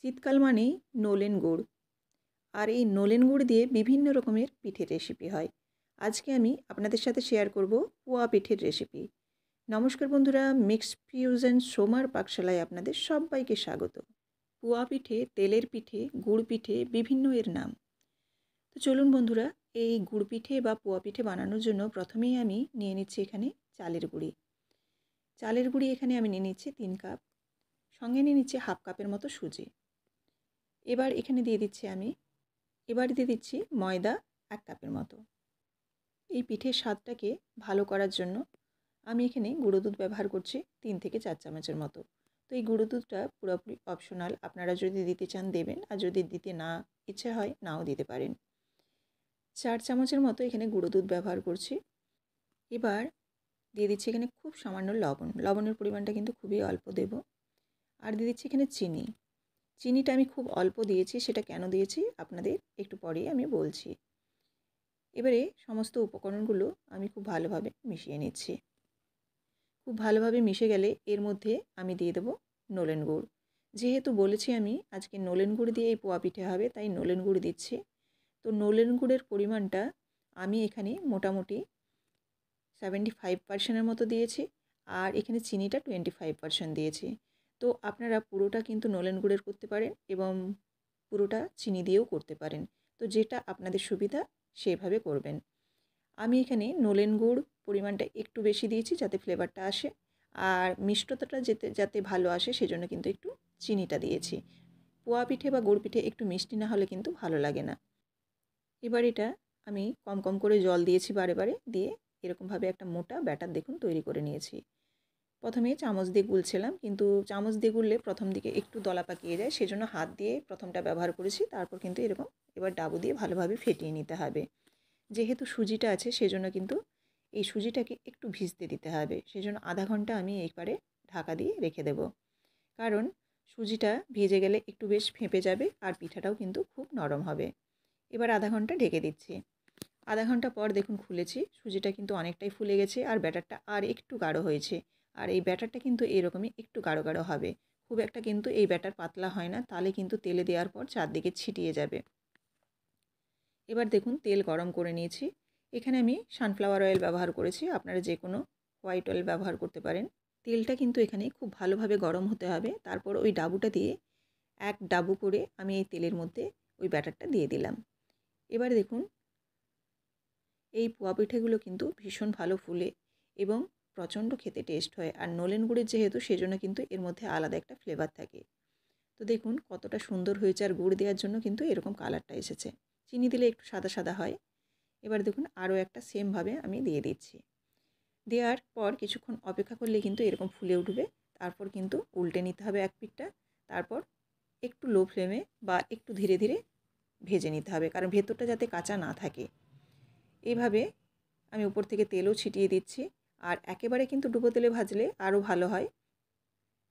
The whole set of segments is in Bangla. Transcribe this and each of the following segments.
শীতকাল মানেই নলেন গুড়। আর এই নলেন গুড় দিয়ে বিভিন্ন রকমের পিঠের রেসিপি হয়। আজকে আমি আপনাদের সাথে শেয়ার করব পোয়া পিঠের রেসিপি। নমস্কার বন্ধুরা, মিক্সড ফিউশন সোমার পাকশালায় আপনাদের সবাইকে স্বাগত। পোয়া পিঠে, তেলের পিঠে, গুড় পিঠে বিভিন্ন এর নাম। তো চলুন বন্ধুরা, এই গুড় পিঠে বা পোয়া পিঠে বানানোর জন্য প্রথমেই আমি নিয়ে নিচ্ছি এখানে চালের গুঁড়ি। চালের গুঁড়ি এখানে আমি নিয়ে নিচ্ছি 3 কাপ, সঙ্গে নিয়ে নিচ্ছি হাফ কাপের মতো সুজি। এবার এখানে দিয়ে দিচ্ছি ময়দা 1 কাপের মতো। এই পিঠের স্বাদটাকে ভালো করার জন্য আমি এখানে গুঁড়ো দুধ ব্যবহার করছি 3 থেকে 4 চামচের মতো। তো এই গুঁড়ো দুধটা পুরোপুরি অপশনাল, আপনারা যদি দিতে চান দেবেন, আর যদি দিতে না ইচ্ছে হয় নাও দিতে পারেন। 4 চামচের মতো এখানে গুঁড়ো দুধ ব্যবহার করছি। এবার দিয়ে দিচ্ছি এখানে খুব সামান্য লবণ। লবণের পরিমাণটা কিন্তু খুবই অল্প দেব। আর দিয়ে দিচ্ছি এখানে চিনি। চিনিটা আমি খুব অল্প দিয়েছি, সেটা কেন দিয়েছি আপনাদের একটু পরেই আমি বলছি। এবারে সমস্ত উপকরণগুলো আমি খুব ভালোভাবে মিশিয়ে নিচ্ছি। খুব ভালোভাবে মিশে গেলে এর মধ্যে আমি দিয়ে দেবো নলেন গুড়। যেহেতু বলেছি আমি আজকে নলেন গুড় দিয়ে এই পোয়া পিঠে হবে, তাই নলেন গুড় দিচ্ছি। তো নলেন গুড়ের পরিমাণটা আমি এখানে মোটামুটি 75% মতো দিয়েছি, আর এখানে চিনিটা 25% দিয়েছি। তো আপনারা পুরোটা কিন্তু নলেন গুড়ের করতে পারেন এবং পুরোটা চিনি দিয়েও করতে পারেন। তো যেটা আপনাদের সুবিধা সেভাবে করবেন। আমি এখানে নলেন গুড় পরিমাণটা একটু বেশি দিয়েছি যাতে ফ্লেভারটা আসে, আর মিষ্টতাটা যাতে ভালো আসে সেজন্য কিন্তু একটু চিনিটা দিয়েছি। পোয়া পিঠে বা গুড় পিঠে একটু মিষ্টি না হলে কিন্তু ভালো লাগে না। এবার এটা আমি কম কম করে জল দিয়েছি বারে বারে, দিয়ে এরকমভাবে একটা মোটা ব্যাটার দেখুন তৈরি করে নিয়েছি। প্রথমে চামচ দিয়ে গুলছিলাম, কিন্তু চামচ দিয়ে গুললে প্রথম দিকে একটু দলা পাকিয়ে যায়, সেজন্য হাত দিয়ে প্রথমটা ব্যবহার করেছি। তারপর কিন্তু এরকম এবার ডাবু দিয়ে ভালোভাবে ফেটিয়ে নিতে হবে। যেহেতু সুজিটা আছে সেজন্য কিন্তু এই সুজিটাকে একটু ভিজতে দিতে হবে, সেজন্য আধা ঘন্টা আমি এইবারে ঢাকা দিয়ে রেখে দেব। কারণ সুজিটা ভিজে গেলে একটু বেশ ফেঁপে যাবে আর পিঠাটাও কিন্তু খুব নরম হবে। এবার আধা ঘন্টা ঢেকে দিচ্ছি। আধা ঘন্টা পর দেখুন খুলেছি, সুজিটা কিন্তু অনেকটাই ফুলে গেছে আর ব্যাটারটা আর একটু গাঢ় হয়েছে। আর এই ব্যাটারটা কিন্তু এরকমই একটু গাঢ় গাঢ় হবে, খুব একটা কিন্তু এই ব্যাটার পাতলা হয় না, তাহলে কিন্তু তেলে দেওয়ার পর চারদিকে ছিটিয়ে যাবে। এবার দেখুন তেল গরম করে নিয়েছি। এখানে আমি সানফ্লাওয়ার অয়েল ব্যবহার করেছি, আপনারা যে কোনো হোয়াইট অয়েল ব্যবহার করতে পারেন। তেলটা কিন্তু এখানে খুব ভালোভাবে গরম হতে হবে। তারপর ওই ডাবুটা দিয়ে এক ডাবু করে আমি এই তেলের মধ্যে ওই ব্যাটারটা দিয়ে দিলাম। এবার দেখুন এই পোয়া পিঠেগুলো কিন্তু ভীষণ ভালো ফুলে এবং প্রচণ্ড খেতে টেস্ট হয়। আর নলেন গুড়ের যেহেতু, সেজন্য কিন্তু এর মধ্যে আলাদা একটা ফ্লেভার থাকে। তো দেখুন কতটা সুন্দর হয়েছে, আর গুড় দেওয়ার জন্য কিন্তু এরকম কালারটা এসেছে। চিনি দিলে একটু সাদা সাদা হয়। এবার দেখুন আরও একটা সেমভাবে আমি দিয়ে দিচ্ছি। দেওয়ার পর কিছুক্ষণ অপেক্ষা করলে কিন্তু এরকম ফুলে উঠবে। তারপর কিন্তু উল্টে নিতে হবে এক পিঠটা। তারপর একটু লো ফ্লেমে বা একটু ধীরে ধীরে ভেজে নিতে হবে, কারণ ভেতরটা যাতে কাঁচা না থাকে। এইভাবে আমি উপর থেকে তেলও ছিটিয়ে দিচ্ছি। আর একেবারে কিন্তু ডুবো তেলে ভাজলে আরও ভালো হয়।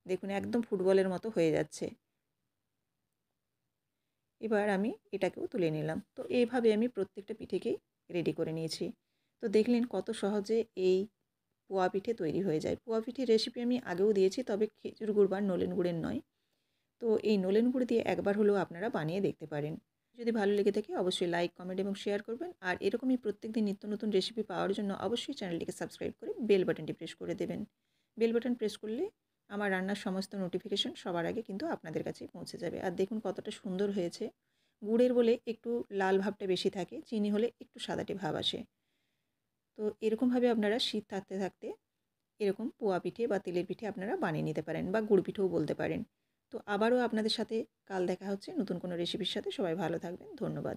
দেখুন একদম ফুটবলের মতো হয়ে যাচ্ছে। এবার আমি এটাকেও তুলে নিলাম। তো এইভাবে আমি প্রত্যেকটা পিঠেকেই রেডি করে নিয়েছি। তো দেখলেন কত সহজে এই পোয়া পিঠে তৈরি হয়ে যায়। পোয়া পিঠের রেসিপি আমি আগেও দিয়েছি, তবে খেজুর গুড় বা নলেন গুড়ের নয়। তো এই নলেন গুড় দিয়ে একবার হলেও আপনারা বানিয়ে দেখতে পারেন। যদি ভালো লেগে থাকে অবশ্যই লাইক, কমেন্ট এবং শেয়ার করবেন। আর এরকমই প্রত্যেকদিন নিত্য নতুন রেসিপি পাওয়ার জন্য অবশ্যই চ্যানেলটিকে সাবস্ক্রাইব করে বেল বাটনটি প্রেস করে দেবেন। বেল বাটন প্রেস করলে আমার রান্নার সমস্ত নোটিফিকেশন সবার আগে কিন্তু আপনাদের কাছে পৌঁছে যাবে। আর দেখুন কতটা সুন্দর হয়েছে। গুড়ের বলে একটু লাল ভাবটা বেশি থাকে, চিনি হলে একটু সাদাটে ভাব আসে। তো এরকমভাবে আপনারা শীত থাকতে থাকতে এরকম পোয়া পিঠে বা তেলের পিঠে আপনারা বানিয়ে নিতে পারেন, বা গুড় পিঠেও বলতে পারেন। তো আবারও আপনাদের সাথে কাল দেখা হচ্ছে নতুন কোনো রেসিপির সাথে। সবাই ভালো থাকবেন, ধন্যবাদ।